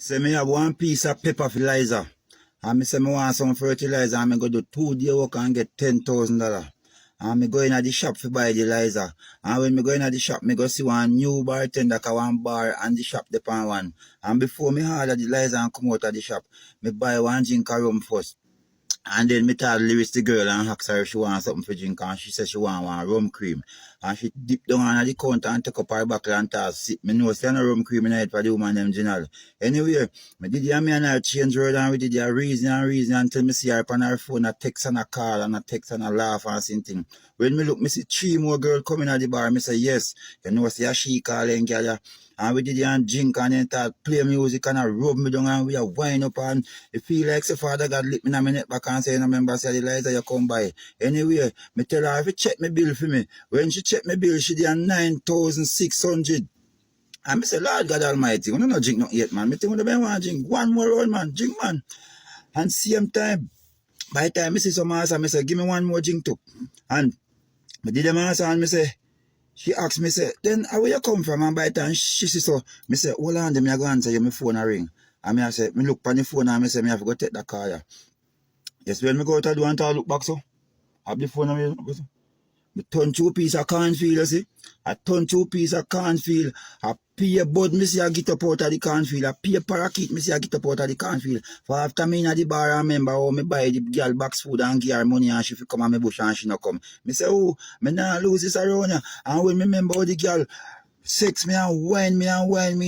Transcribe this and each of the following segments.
Say me have one piece of pepper fertilizer. And me say me want some fertilizer and me go do 2 day work and get $10,000. And me go in at the shop to buy the fertilizer. And when me go in at the shop, me go see one new bartender ka one bar and the shop depend one. And before me order the fertilizer and come out of the shop, me buy one drink of rum first. And then me tell Lewis the girl and ask her if she want something for drink and she said she want one rum cream. And she dip down on the counter and take up her buckle and toss it. Me know say no rum cream in it for the woman them general. Anyway, me did me and her change word and we did a reason until me see her on her phone a text and a call and a text and a laugh and something. When me look, me see 3 more girls coming at the bar. Me say yes. You know say she calling girl. And we did and drink and then start play music and rub me down and we a wind up and it feel like say Father God lick me in a minute back and say, you know, remember say the lights you come by. Anyway, me tell her if you check my bill for me. When she check my bill, she did 9,600. And me say, Lord God Almighty, we don't know drink nothing yet, man. Me think we don't want to drink. One more round, man. Drink, man. And same time, by the time me see some answer, me say, give me one more drink too. And me did them answer and me say, she asked me, say, then where you come from? And by the time she see so, me say, hold on, then I go answer you, my phone a ring. And me I say, me look on the phone and me say, me have to go take the car. Yeah. Yes, when me go out the door and I look back so, I have the phone and me so. I turn 2 piece of cornfield, you see. I turn 2 piece of cornfield. I pay a bud, me see I get up out of the cornfield. I pay a parakeet, me see I get up out of the cornfield. For after me in the bar, I remember how me buy the girl box food and give her money and she come on my bush and she not come. Me say, oh, me not lose this around here. And when me remember how the girl sex me and wine me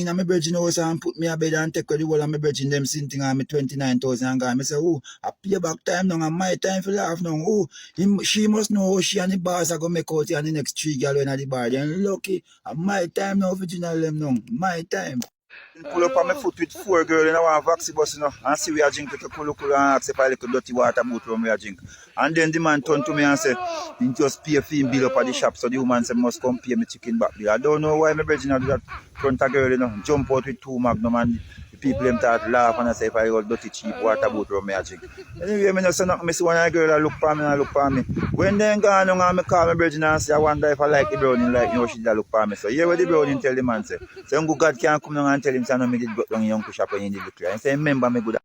in my virgin house and put me a bed and take the whole of my virgin them sitting on me 29,000 and gone. I say, oh, I pay back time now and my time for laugh now. Oh, she must know how she and the boss are going to make out here and the next 3 girls in the bar. Then lucky, my time now for general them now. My time. Pull up on my foot with 4 girls in our vaccine bus, you know, and see we are drink like a cool and ask if I like a dirty water boot from we are drink. And then the man turned to me and said, he just pay a fee bill up at the shop, so the woman said, must come pay me chicken back bill. I don't know why my virgin do that front a girl, you know, jump out with 2 magnum and the people them start laugh and I say if I got dirty cheap water boot from me I drink. Anyway, I say nothing, I see one girl that look for me and look for me. When they gone on I call my virgin and say I wonder if I like the brownie like you know she did look for me. So here what the brownie tell the man say. So God can't come down and tell him say no me did go down young push up when he did look clear. I say remember me good.